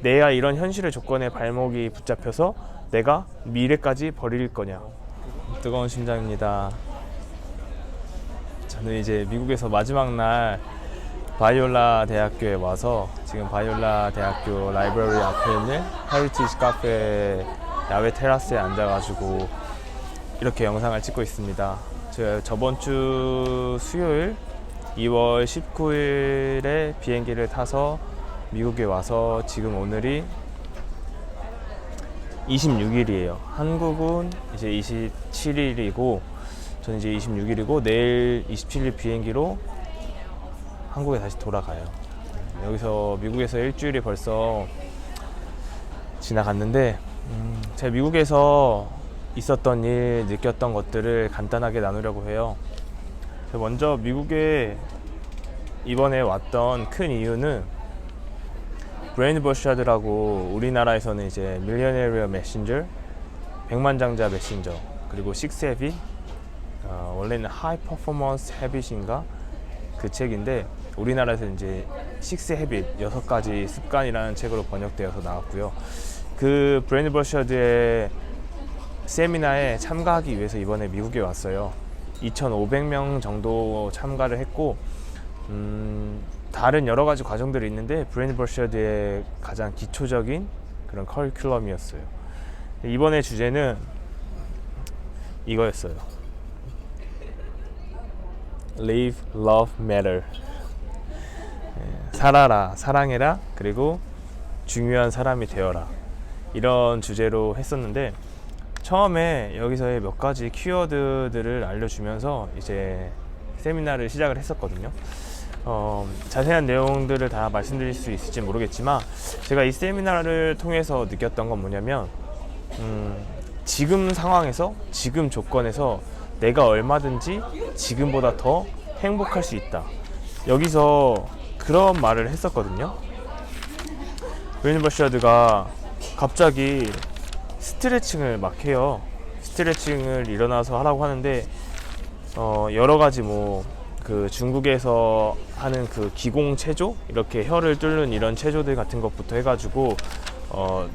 내야 이런 현실의 조건에 발목이 붙잡혀서 내가 미래까지 버릴 거냐. 뜨거운 심장입니다. 저는 이제 미국에서 마지막 날 바이올라 대학교에 와서 지금 바이올라 대학교 라이브러리 앞에 있는 헤리티지 카페 야외 테라스에 앉아가지고 이렇게 영상을 찍고 있습니다. 제가 저번 주 수요일 2월 19일에 비행기를 타서 미국에 와서 지금 오늘이 26일이에요. 한국은 이제 27일이고 저는 이제 26일이고 내일 27일 비행기로 한국에 다시 돌아가요. 여기서 미국에서 일주일이 벌써 지나갔는데 제가 미국에서 있었던 일, 느꼈던 것들을 간단하게 나누려고 해요. 먼저 미국에 이번에 왔던 큰 이유는 브레인드 버샤드라고 우리나라에서는 이제 밀리어네리어 메신저, 백만장자 메신저, 그리고 식스 헤빗, 원래는 하이 퍼포먼스 헤빗인가 그 책인데 우리나라에서 이제 식스 헤빗 6가지 습관이라는 책으로 번역되어서 나왔고요. 그 브레인드 버샤드의 세미나에 참가하기 위해서 이번에 미국에 왔어요. 2,500명 정도 참가를 했고 다른 여러 가지 과정들이 있는데 브레인드 버샤드의 가장 기초적인 그런 커리큘럼이었어요. 이번에 주제는 이거였어요. Live, Love, Matter. 살아라, 사랑해라, 그리고 중요한 사람이 되어라. 이런 주제로 했었는데 처음에 여기서의 몇 가지 키워드들을 알려주면서 이제 세미나를 시작을 했었거든요. 자세한 내용들을 다 말씀드릴 수 있을지 모르겠지만 제가 이 세미나를 통해서 느꼈던 건 뭐냐면 지금 상황에서 지금 조건에서 내가 얼마든지 지금보다 더 행복할 수 있다. 여기서 그런 말을 했었거든요. 브레인드 버샤드가 갑자기 스트레칭을 막 해요. 스트레칭을 일어나서 하라고 하는데 여러 가지 그 중국에서 하는 그 기공 체조, 이렇게 혀를 뚫는 이런 체조들 같은 것부터 해가지고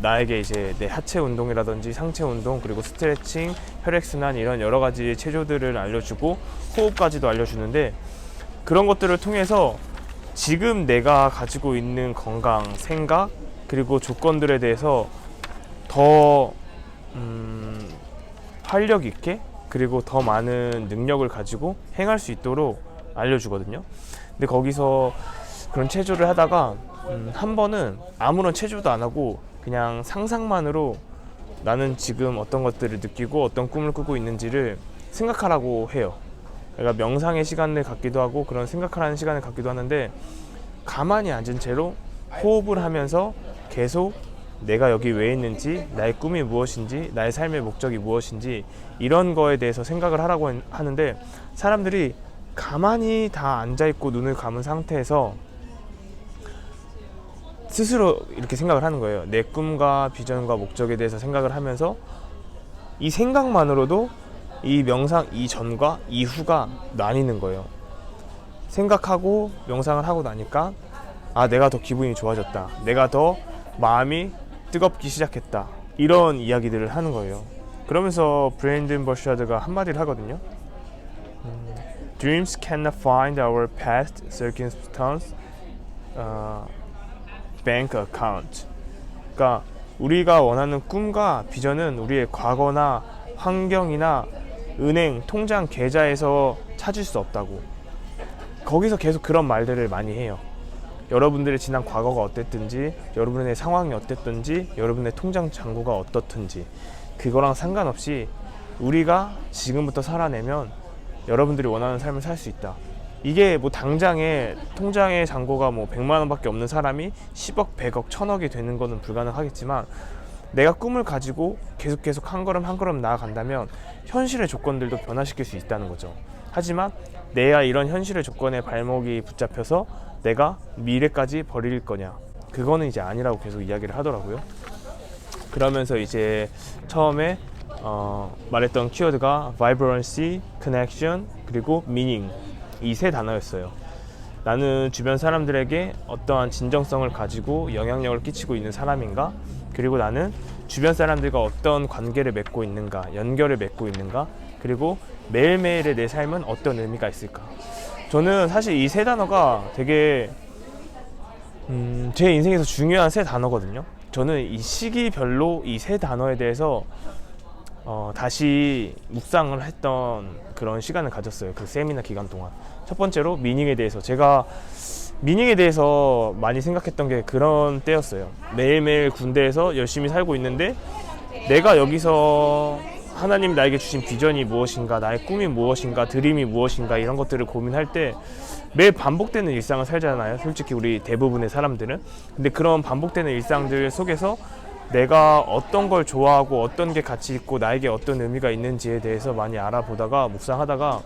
나에게 이제 내 하체 운동이라든지 상체 운동, 그리고 스트레칭, 혈액순환, 이런 여러 가지 체조들을 알려주고 호흡까지도 알려주는데 그런 것들을 통해서 지금 내가 가지고 있는 건강, 생각, 그리고 조건들에 대해서 더 활력 있게, 그리고 더 많은 능력을 가지고 행할 수 있도록 알려주거든요. 근데 거기서 그런 체조를 하다가 한 번은 아무런 체조도 안 하고 그냥 상상만으로 나는 지금 어떤 것들을 느끼고 어떤 꿈을 꾸고 있는지를 생각하라고 해요. 그러니까 명상의 시간을 갖기도 하고 그런 생각하라는 시간을 갖기도 하는데 가만히 앉은 채로 호흡을 하면서 계속 내가 여기 왜 있는지, 나의 꿈이 무엇인지, 나의 삶의 목적이 무엇인지 이런 거에 대해서 생각을 하라고 하는데 사람들이 가만히 다 앉아있고 눈을 감은 상태에서 스스로 이렇게 생각을 하는 거예요. 내 꿈과 비전과 목적에 대해서 생각을 하면서 이 생각만으로도 이 명상 이전과 이후가 나뉘는 거예요. 생각하고 명상을 하고 나니까 내가 더 기분이 좋아졌다, 내가 더 마음이 뜨겁기 시작했다, 이런 이야기들을 하는 거예요. 그러면서 브레인드 버샤드가 한마디를 하거든요. Dreams cannot find our past circumstance bank account. 그러니까 우리가 원하는 꿈과 비전은 우리의 과거나 환경이나 은행, 통장 계좌에서 찾을 수 없다고. 거기서 계속 그런 말들을 많이 해요. 여러분들의 지난 과거가 어땠든지, 여러분의 상황이 어땠든지, 여러분의 통장 잔고가 어떻든지 그거랑 상관없이 우리가 지금부터 살아내면 여러분들이 원하는 삶을 살 수 있다. 이게 당장에 통장의 잔고가 100만 원밖에 없는 사람이 10억, 100억, 1000억이 되는 거는 불가능하겠지만 내가 꿈을 가지고 계속 한 걸음 한 걸음 나아간다면 현실의 조건들도 변화시킬 수 있다는 거죠. 하지만 내야 이런 현실의 조건에 발목이 붙잡혀서 내가 미래까지 버릴 거냐, 그거는 이제 아니라고 계속 이야기를 하더라고요. 그러면서 이제 처음에 말했던 키워드가 vibrancy, connection, 그리고 meaning, 이 세 단어였어요. 나는 주변 사람들에게 어떠한 진정성을 가지고 영향력을 끼치고 있는 사람인가? 그리고 나는 주변 사람들과 어떤 관계를 맺고 있는가, 연결을 맺고 있는가? 그리고 매일매일의 내 삶은 어떤 의미가 있을까? 저는 사실 이 세 단어가 되게 제 인생에서 중요한 세 단어거든요. 저는 이 시기별로 이 세 단어에 대해서 다시 묵상을 했던 그런 시간을 가졌어요. 그 세미나 기간 동안. 첫 번째로 미닝에 대해서, 제가 미닝에 대해서 많이 생각했던 게 그런 때였어요. 매일매일 군대에서 열심히 살고 있는데 내가 여기서 하나님 나에게 주신 비전이 무엇인가, 나의 꿈이 무엇인가, 드림이 무엇인가, 이런 것들을 고민할 때 매일 반복되는 일상을 살잖아요. 솔직히 우리 대부분의 사람들은. 근데 그런 반복되는 일상들 속에서 내가 어떤 걸 좋아하고 어떤 게 가치 있고 나에게 어떤 의미가 있는지에 대해서 많이 알아보다가 묵상하다가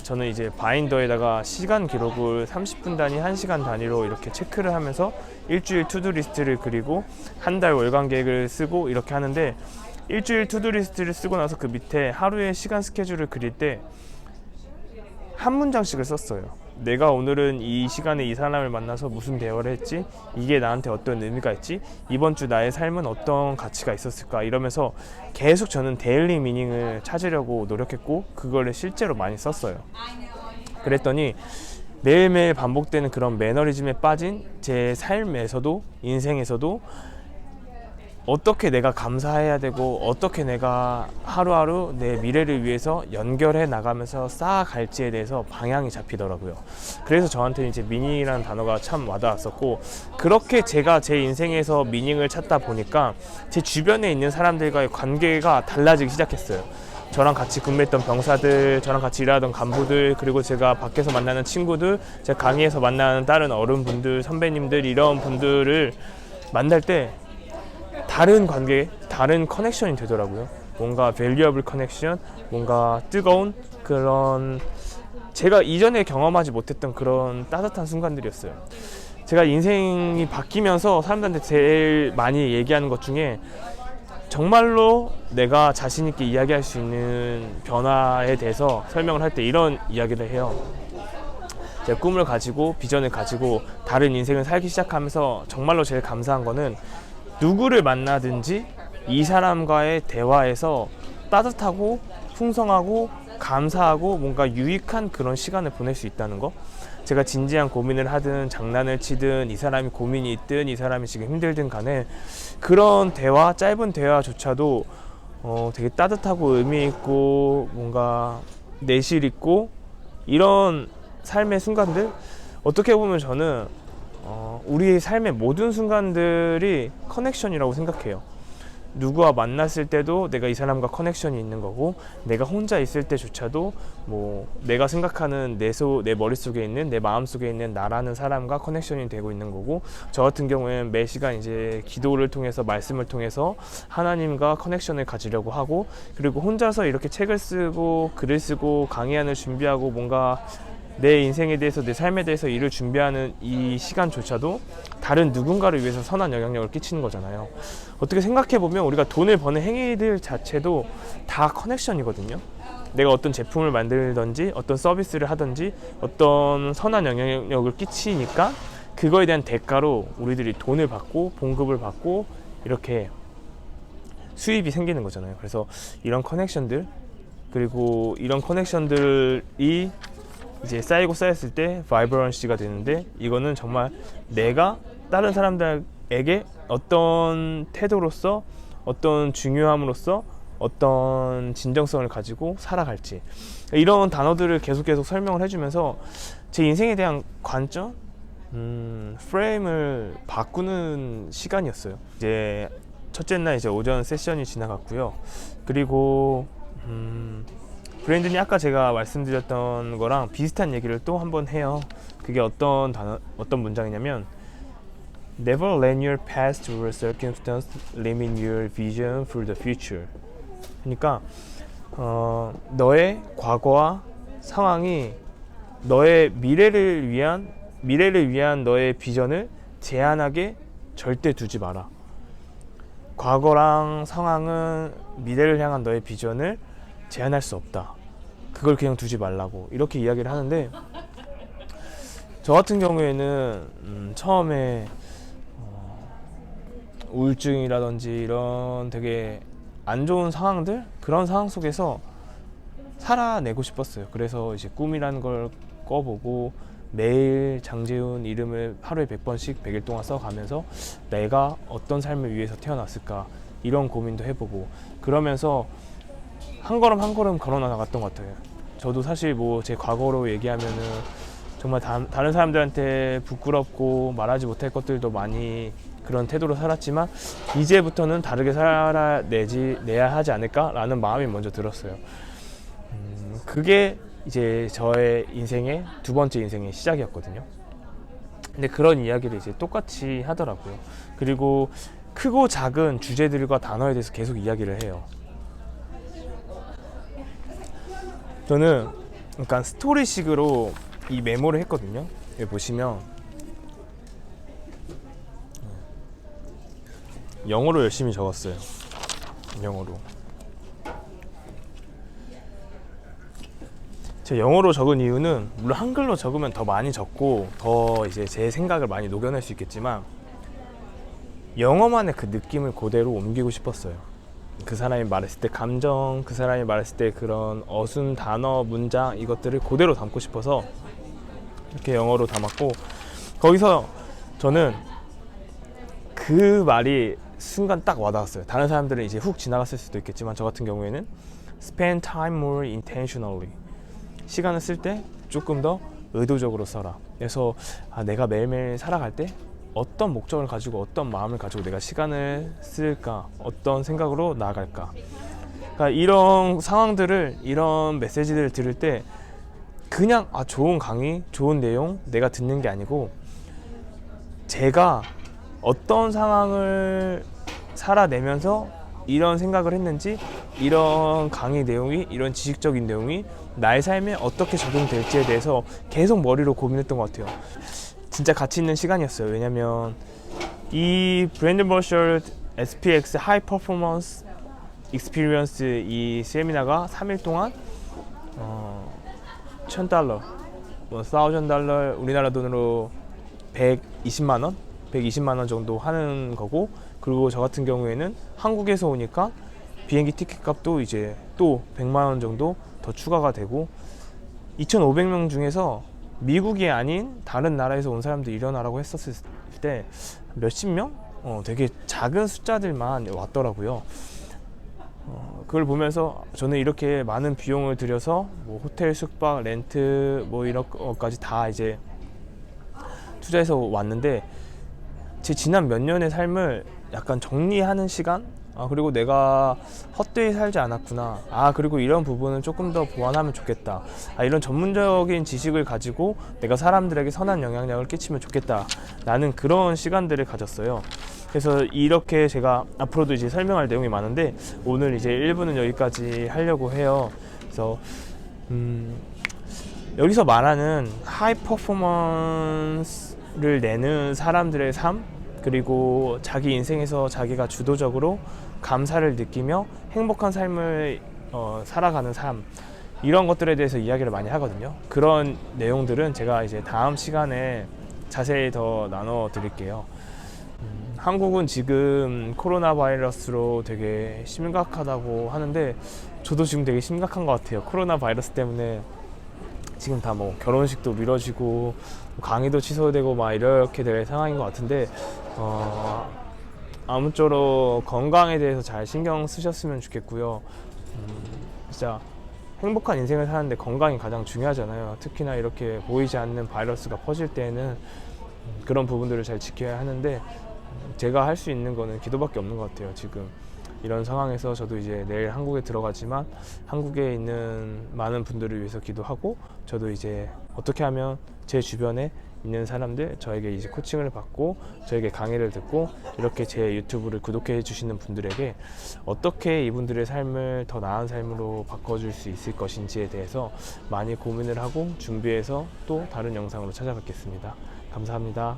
저는 이제 바인더에다가 시간 기록을 30분 단위, 1시간 단위로 이렇게 체크를 하면서 일주일 투두리스트를 그리고 한 달 월간 계획을 쓰고 이렇게 하는데, 일주일 투두리스트를 쓰고 나서 그 밑에 하루의 시간 스케줄을 그릴 때 한 문장씩을 썼어요. 내가 오늘은 이 시간에 이 사람을 만나서 무슨 대화를 했지? 이게 나한테 어떤 의미가 있지? 이번 주 나의 삶은 어떤 가치가 있었을까? 이러면서 계속 저는 데일리 미닝을 찾으려고 노력했고 그거를 실제로 많이 썼어요. 그랬더니 매일매일 반복되는 그런 매너리즘에 빠진 제 삶에서도, 인생에서도 어떻게 내가 감사해야 되고 어떻게 내가 하루하루 내 미래를 위해서 연결해 나가면서 쌓아갈지에 대해서 방향이 잡히더라고요. 그래서 저한테는 이제 미닝이라는 단어가 참 와닿았었고, 그렇게 제가 제 인생에서 미닝을 찾다 보니까 제 주변에 있는 사람들과의 관계가 달라지기 시작했어요. 저랑 같이 근무했던 병사들, 저랑 같이 일하던 간부들, 그리고 제가 밖에서 만나는 친구들, 제가 강의에서 만나는 다른 어른분들, 선배님들, 이런 분들을 만날 때 다른 관계, 다른 커넥션이 되더라고요. 뭔가 밸류어블 커넥션, 뭔가 뜨거운 그런, 제가 이전에 경험하지 못했던 그런 따뜻한 순간들이었어요. 제가 인생이 바뀌면서 사람들한테 제일 많이 얘기하는 것 중에 정말로 내가 자신 있게 이야기할 수 있는 변화에 대해서 설명을 할 때 이런 이야기를 해요. 제가 꿈을 가지고 비전을 가지고 다른 인생을 살기 시작하면서 정말로 제일 감사한 거는 누구를 만나든지 이 사람과의 대화에서 따뜻하고 풍성하고 감사하고 뭔가 유익한 그런 시간을 보낼 수 있다는 거. 제가 진지한 고민을 하든 장난을 치든 이 사람이 고민이 있든 이 사람이 지금 힘들든 간에 그런 대화, 짧은 대화조차도 되게 따뜻하고 의미 있고 뭔가 내실 있고, 이런 삶의 순간들, 어떻게 보면 저는 우리의 삶의 모든 순간들이 커넥션이라고 생각해요. 누구와 만났을 때도 내가 이 사람과 커넥션이 있는 거고, 내가 혼자 있을 때조차도 뭐 내가 생각하는 내 머릿속에 있는, 내 마음속에 있는 나라는 사람과 커넥션이 되고 있는 거고, 저 같은 경우에는 매 시간 이제 기도를 통해서, 말씀을 통해서 하나님과 커넥션을 가지려고 하고, 그리고 혼자서 이렇게 책을 쓰고 글을 쓰고 강의안을 준비하고 뭔가 내 인생에 대해서, 내 삶에 대해서 일을 준비하는 이 시간조차도 다른 누군가를 위해서 선한 영향력을 끼치는 거잖아요. 어떻게 생각해보면 우리가 돈을 버는 행위들 자체도 다 커넥션이거든요. 내가 어떤 제품을 만들든지 어떤 서비스를 하든지 어떤 선한 영향력을 끼치니까 그거에 대한 대가로 우리들이 돈을 받고 봉급을 받고 이렇게 수입이 생기는 거잖아요. 그래서 이런 커넥션들, 그리고 이런 커넥션들이 이제 쌓이고 쌓였을 때 바이브런시가 되는데, 이거는 정말 내가 다른 사람들에게 어떤 태도로서, 어떤 중요함으로써, 어떤 진정성을 가지고 살아갈지, 이런 단어들을 계속 설명을 해주면서 제 인생에 대한 관점, 프레임을 바꾸는 시간이었어요. 이제 첫째 날 이제 오전 세션이 지나갔고요. 그리고 브랜든이 아까 제가 말씀드렸던 거랑 비슷한 얘기를 또 한번 해요. 그게 어떤 문장이냐면 Never let your past or circumstance limit your vision for the future. 그러니까 너의 과거와 상황이 너의 미래를 위한 너의 비전을 제한하게 절대 두지 마라. 과거랑 상황은 미래를 향한 너의 비전을 제한할 수 없다. 그걸 그냥 두지 말라고, 이렇게 이야기를 하는데, 저 같은 경우에는 처음에 우울증이라든지 이런 되게 안 좋은 상황들, 그런 상황 속에서 살아내고 싶었어요. 그래서 이제 꿈이라는 걸 꿔보고 매일 장재훈 이름을 하루에 100번씩 100일 동안 써가면서 내가 어떤 삶을 위해서 태어났을까 이런 고민도 해보고, 그러면서 한 걸음 한 걸음 걸어 나갔던 것 같아요. 저도 사실 뭐 제 과거로 얘기하면은 정말 다른 사람들한테 부끄럽고 말하지 못할 것들도 많이 그런 태도로 살았지만, 이제부터는 다르게 내야 하지 않을까라는 마음이 먼저 들었어요. 그게 이제 저의 인생의 두 번째 인생의 시작이었거든요. 근데 그런 이야기를 이제 똑같이 하더라고요. 그리고 크고 작은 주제들과 단어에 대해서 계속 이야기를 해요. 저는 약간 스토리식으로 이 메모를 했거든요. 여기 보시면 영어로 열심히 적었어요. 영어로. 제가 영어로 적은 이유는, 물론 한글로 적으면 더 많이 적고 더 이제 제 생각을 많이 녹여낼 수 있겠지만, 영어만의 그 느낌을 그대로 옮기고 싶었어요. 그 사람이 말했을 때 감정, 그 사람이 말했을 때 그런 어순, 단어, 문장, 이것들을 그대로 담고 싶어서 이렇게 영어로 담았고, 거기서 저는 그 말이 순간 딱 와닿았어요. 다른 사람들은 이제 훅 지나갔을 수도 있겠지만, 저 같은 경우에는 spend time more intentionally, 시간을 쓸 때 조금 더 의도적으로 써라. 그래서 내가 매일매일 살아갈 때 어떤 목적을 가지고 어떤 마음을 가지고 내가 시간을 쓸까, 어떤 생각으로 나아갈까. 그러니까 이런 상황들을, 이런 메시지들을 들을 때 그냥 좋은 강의, 좋은 내용 내가 듣는 게 아니고, 제가 어떤 상황을 살아내면서 이런 생각을 했는지, 이런 강의 내용이, 이런 지식적인 내용이 나의 삶에 어떻게 적용될지에 대해서 계속 머리로 고민했던 것 같아요. 진짜 가치 있는 시간이었어요. 왜냐면 이 브랜든 버셔 SPX 하이 퍼포먼스 익스피리언스 이 세미나가 3일 동안 $1,000, $1,000 우리나라 돈으로 120만 원 정도 하는 거고, 그리고 저 같은 경우에는 한국에서 오니까 비행기 티켓 값도 이제 또 100만 원 정도 더 추가가 되고, 2,500명 중에서 미국이 아닌 다른 나라에서 온 사람들이 일어나라고 했었을 때 몇십 명? 되게 작은 숫자들만 왔더라고요. 그걸 보면서 저는 이렇게 많은 비용을 들여서 뭐 호텔 숙박, 렌트 뭐 이런 것까지 다 이제 투자해서 왔는데, 제 지난 몇 년의 삶을 약간 정리하는 시간? 그리고 내가 헛되이 살지 않았구나. 그리고 이런 부분은 조금 더 보완하면 좋겠다. 이런 전문적인 지식을 가지고 내가 사람들에게 선한 영향력을 끼치면 좋겠다. 라는 그런 시간들을 가졌어요. 그래서 이렇게 제가 앞으로도 이제 설명할 내용이 많은데, 오늘 이제 1부는 여기까지 하려고 해요. 그래서 여기서 말하는 하이 퍼포먼스를 내는 사람들의 삶, 그리고 자기 인생에서 자기가 주도적으로 감사를 느끼며 행복한 삶을 살아가는 삶, 이런 것들에 대해서 이야기를 많이 하거든요. 그런 내용들은 제가 이제 다음 시간에 자세히 더 나눠 드릴게요. 한국은 지금 코로나 바이러스로 되게 심각하다고 하는데, 저도 지금 되게 심각한 것 같아요. 코로나 바이러스 때문에 지금 다 뭐 결혼식도 미뤄지고 강의도 취소되고 막 이렇게 될 상황인 것 같은데, 아무쪼록 건강에 대해서 잘 신경 쓰셨으면 좋겠고요. 진짜 행복한 인생을 사는데 건강이 가장 중요하잖아요. 특히나 이렇게 보이지 않는 바이러스가 퍼질 때에는 그런 부분들을 잘 지켜야 하는데, 제가 할 수 있는 거는 기도밖에 없는 것 같아요. 지금 이런 상황에서 저도 이제 내일 한국에 들어가지만, 한국에 있는 많은 분들을 위해서 기도하고, 저도 이제 어떻게 하면 제 주변에 있는 사람들, 저에게 이제 코칭을 받고 저에게 강의를 듣고 이렇게 제 유튜브를 구독해 주시는 분들에게 어떻게 이분들의 삶을 더 나은 삶으로 바꿔줄 수 있을 것인지에 대해서 많이 고민을 하고 준비해서 또 다른 영상으로 찾아뵙겠습니다. 감사합니다.